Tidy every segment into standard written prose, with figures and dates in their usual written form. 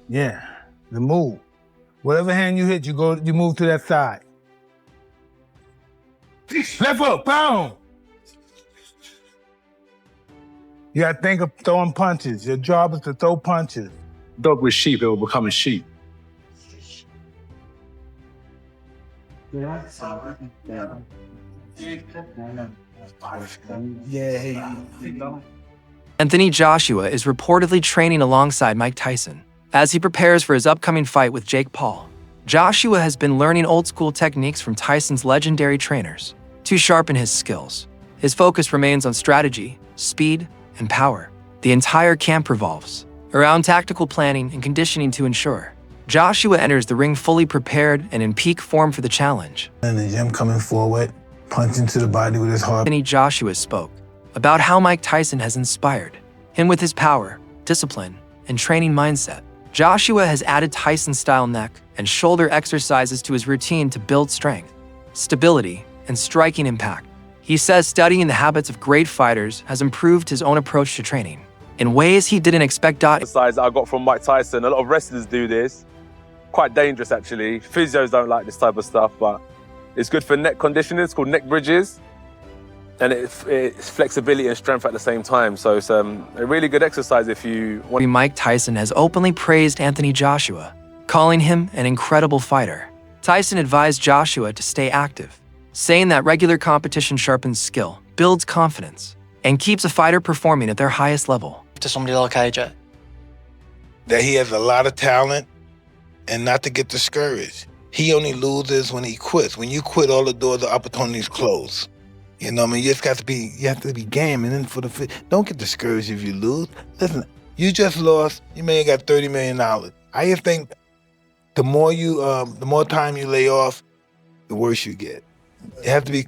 Yeah, the move. Whatever hand you hit, you move to that side. Left hook, boom! You gotta think of throwing punches. Your job is to throw punches. Dog with sheep, it will become a sheep. Anthony Joshua is reportedly training alongside Mike Tyson as he prepares for his upcoming fight with Jake Paul. Joshua has been learning old-school techniques from Tyson's legendary trainers to sharpen his skills. His focus remains on strategy, speed, and power. The entire camp revolves around tactical planning and conditioning to ensure Joshua enters the ring fully prepared and in peak form for the challenge. In the gym, coming forward, punching to the body with his heart. Anthony Joshua spoke about how Mike Tyson has inspired him with his power, discipline, and training mindset. Joshua has added Tyson-style neck and shoulder exercises to his routine to build strength, stability, and striking impact. He says studying the habits of great fighters has improved his own approach to training in ways he didn't expect. Exercise I got from Mike Tyson. A lot of wrestlers do this. Quite dangerous, actually. Physios don't like this type of stuff, but it's good for neck conditioning. It's called neck bridges. And it's flexibility and strength at the same time. So it's a really good exercise if you want. Mike Tyson has openly praised Anthony Joshua, calling him an incredible fighter. Tyson advised Joshua to stay active, saying that regular competition sharpens skill, builds confidence, and keeps a fighter performing at their highest level. To somebody like AJ? That he has a lot of talent and not to get discouraged. He only loses when he quits. When you quit, all the doors of opportunities close. You know what I mean? You have to be game. And then don't get discouraged if you lose. Listen, you just lost, you may have got $30 million. I just think the more time you lay off, the worse you get. You have to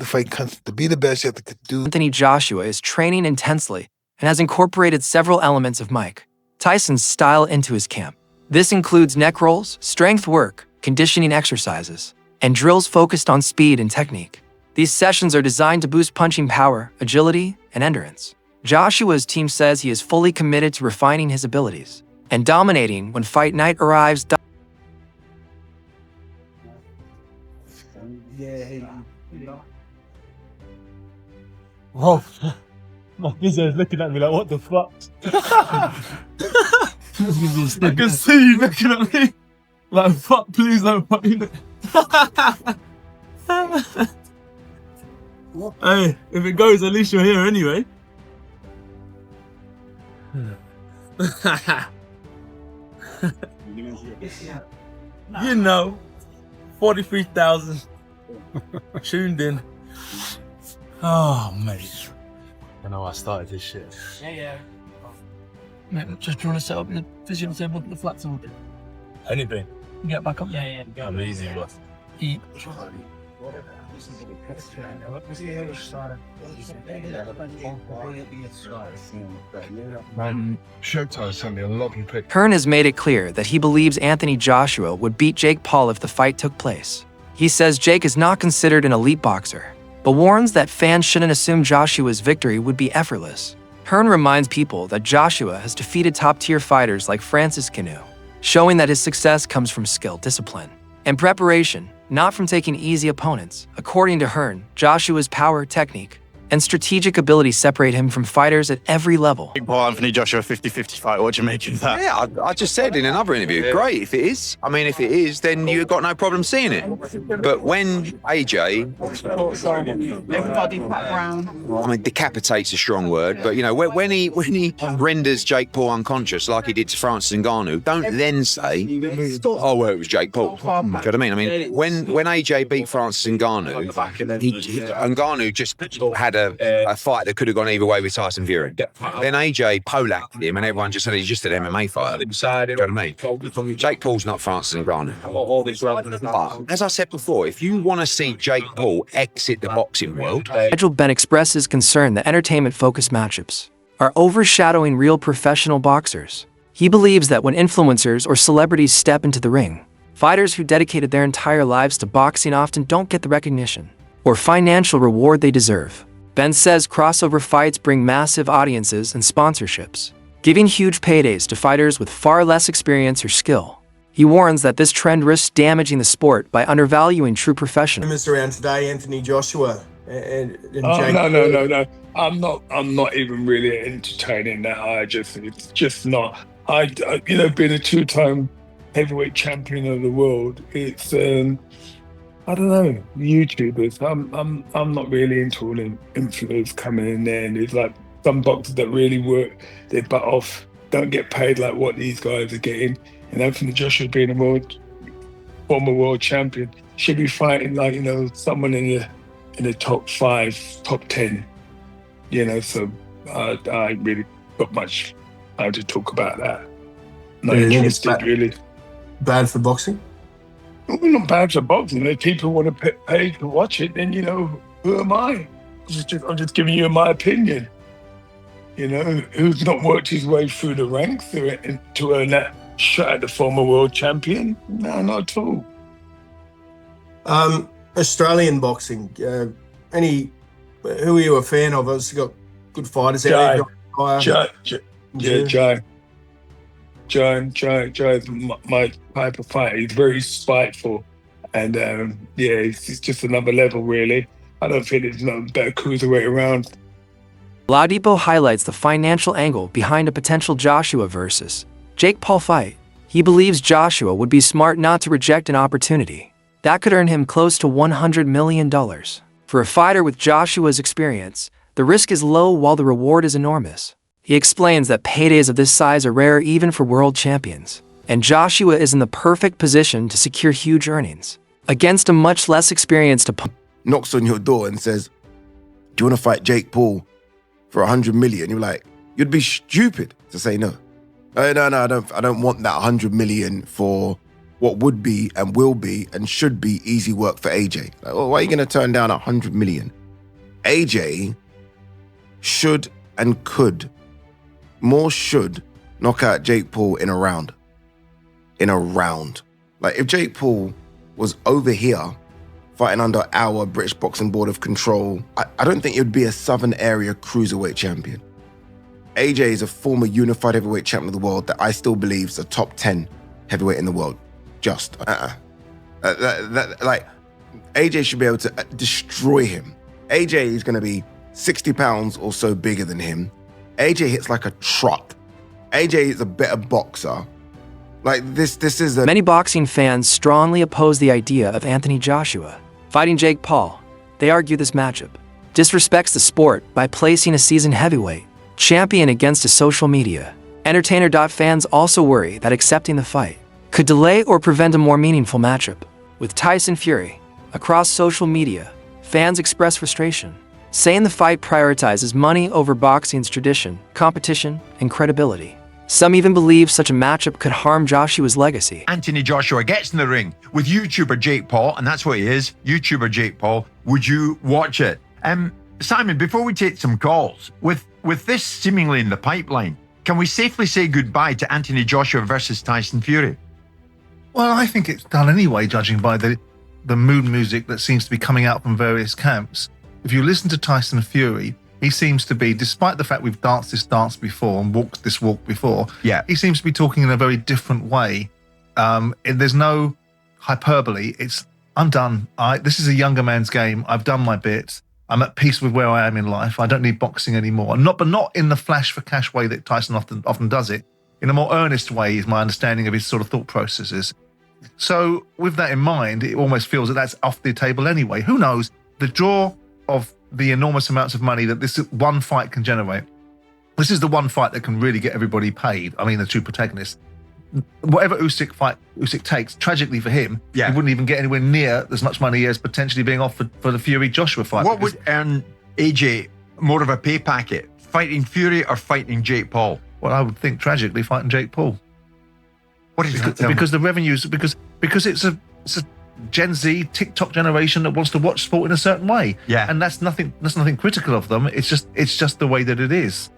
fight to be the best. You have to do. Anthony Joshua is training intensely and has incorporated several elements of Mike Tyson's style into his camp. This includes neck rolls, strength work, conditioning exercises, and drills focused on speed and technique. These sessions are designed to boost punching power, agility, and endurance. Joshua's team says he is fully committed to refining his abilities and dominating when fight night arrives. Bro, my physio's looking at me like, what the fuck? I can see you looking at me like, fuck, please don't fucking. Hey, if it goes, at least you're here anyway. You know, 43,000 tuned in. Oh, mate. I know I started this shit. Yeah. Mate, just trying to set up the physio table, the flats on. Anything. Get back up. Yeah. I'm easy, boss. Eat. Man, Showtime sent me a lot of pictures. Hearn has made it clear that he believes Anthony Joshua would beat Jake Paul if the fight took place. He says Jake is not considered an elite boxer, but warns that fans shouldn't assume Joshua's victory would be effortless. Hearn reminds people that Joshua has defeated top-tier fighters like Francis Ngannou, showing that his success comes from skill, discipline, and preparation, not from taking easy opponents. According to Hearn, Joshua's power, technique, and strategic ability separate him from fighters at every level. Paul Anthony Joshua 50-50 fight, what do you make of that? Yeah, I just said in another interview, great if it is. I mean, if it is, then you've got no problem seeing it. But when AJ, I mean, decapitate's a strong word, but you know, when he renders Jake Paul unconscious like he did to Francis Ngannou, don't then say, oh, well, it was Jake Paul. Do you know what I mean? I mean, when AJ beat Francis Ngannou, Ngannou just had a fight that could have gone either way with Tyson Fury. Then AJ polacked him and everyone just said he's just an MMA fighter. Do you know what I mean? Jake Paul's not Francis Ngannou. But as I said before, if you want to see Jake Paul exit the boxing world... Nigel Benn expresses concern that entertainment-focused matchups are overshadowing real professional boxers. He believes that when influencers or celebrities step into the ring, fighters who dedicated their entire lives to boxing often don't get the recognition or financial reward they deserve. Ben says crossover fights bring massive audiences and sponsorships, giving huge paydays to fighters with far less experience or skill. He warns that this trend risks damaging the sport by undervaluing true professionals. Around today, Anthony Joshua and Oh, Jake. no. I'm not even really entertaining that. It's just not. Being a two-time heavyweight champion of the world, it's I don't know, YouTubers. I'm not really into all them influencers coming in there, and there's like some boxers that really work their butt off, don't get paid like what these guys are getting. And Anthony Joshua being a former world champion, should be fighting like, someone in the top 5, top 10. So I ain't really got much how to talk about that. Not interested, really. Bad for boxing? Well, not bad for boxing. If people want to pay to watch it, then, who am I? I'm just giving you my opinion. Who's not worked his way through the ranks to earn that shot at the former world champion? No, not at all. Australian boxing. Who are you a fan of? Obviously got good fighters out there. Joe's my type of fighter. He's very spiteful, and he's just another level, really. I don't think there's no better cruiserweight around. Ladipo highlights the financial angle behind a potential Joshua versus Jake Paul fight. He believes Joshua would be smart not to reject an opportunity that could earn him close to $100 million. For a fighter with Joshua's experience, the risk is low while the reward is enormous. He explains that paydays of this size are rare even for world champions, and Joshua is in the perfect position to secure huge earnings against a much less experienced opponent. Knocks on your door and says, "Do you want to fight Jake Paul for $100 million?" You're like, you'd be stupid to say no. No, I don't want that $100 million for what would be and will be and should be easy work for AJ. Like, well, why are you going to turn down $100 million? AJ should and could, more should, knock out Jake Paul in a round. Like, if Jake Paul was over here fighting under our British Boxing Board of Control, I don't think it would be a Southern Area cruiserweight champion. AJ is a former unified heavyweight champion of the world that I still believe is a top 10 heavyweight in the world. Like, AJ should be able to destroy him. AJ is going to be 60 pounds or so bigger than him. AJ hits like a truck. AJ is a better boxer. Like, this is a... Many boxing fans strongly oppose the idea of Anthony Joshua fighting Jake Paul. They argue this matchup disrespects the sport by placing a seasoned heavyweight champion against a social media entertainer. Fans also worry that accepting the fight could delay or prevent a more meaningful matchup with Tyson Fury. Across social media, fans express frustration, saying the fight prioritizes money over boxing's tradition, competition, and credibility. Some even believe such a matchup could harm Joshua's legacy. Anthony Joshua gets in the ring with YouTuber Jake Paul, and that's what he is, YouTuber Jake Paul. Would you watch it? Simon, before we take some calls, with this seemingly in the pipeline, can we safely say goodbye to Anthony Joshua versus Tyson Fury? Well, I think it's done anyway, judging by the mood music that seems to be coming out from various camps. If you listen to Tyson Fury, he seems to be, despite the fact we've danced this dance before and walked this walk before, he seems to be talking in a very different way. There's no hyperbole. I'm done. This is a younger man's game. I've done my bit. I'm at peace with where I am in life. I don't need boxing anymore. But not in the flash for cash way that Tyson often does it. In a more earnest way is my understanding of his sort of thought processes. So with that in mind, it almost feels that that's off the table anyway. Who knows? The draw of the enormous amounts of money that this one fight can generate. This is the one fight that can really get everybody paid. I mean, the two protagonists. Whatever Usyk takes, tragically for him, he wouldn't even get anywhere near as much money as potentially being offered for the Fury-Joshua fight. What would earn AJ more of a pay packet? Fighting Fury or fighting Jake Paul? Well, I would think tragically fighting Jake Paul. What is that? Because the revenues, because it's a Gen Z TikTok generation that wants to watch sport in a certain way. And that's nothing critical of them. It's just the way that it is.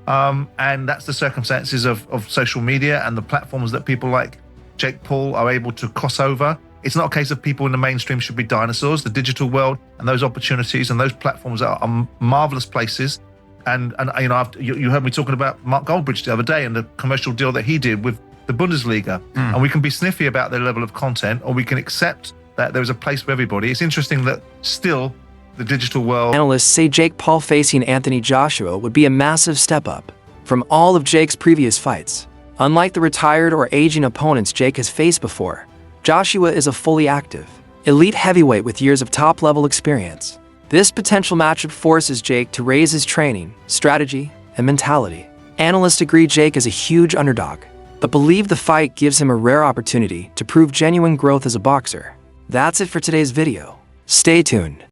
And that's the circumstances of social media and the platforms that people like Jake Paul are able to cross over. It's not a case of people in the mainstream should be dinosaurs. The digital world and those opportunities and those platforms are marvelous places. And you know, you heard me talking about Mark Goldbridge the other day and the commercial deal that he did with the Bundesliga. And we can be sniffy about their level of content, or we can accept that there's a place for everybody. It's interesting that still the digital world. Analysts say Jake Paul facing Anthony Joshua would be a massive step up from all of Jake's previous fights. Unlike the retired or aging opponents Jake has faced before, Joshua is a fully active, elite heavyweight with years of top-level experience. This potential matchup forces Jake to raise his training, strategy, and mentality. Analysts agree Jake is a huge underdog, but believe the fight gives him a rare opportunity to prove genuine growth as a boxer. That's it for today's video. Stay tuned.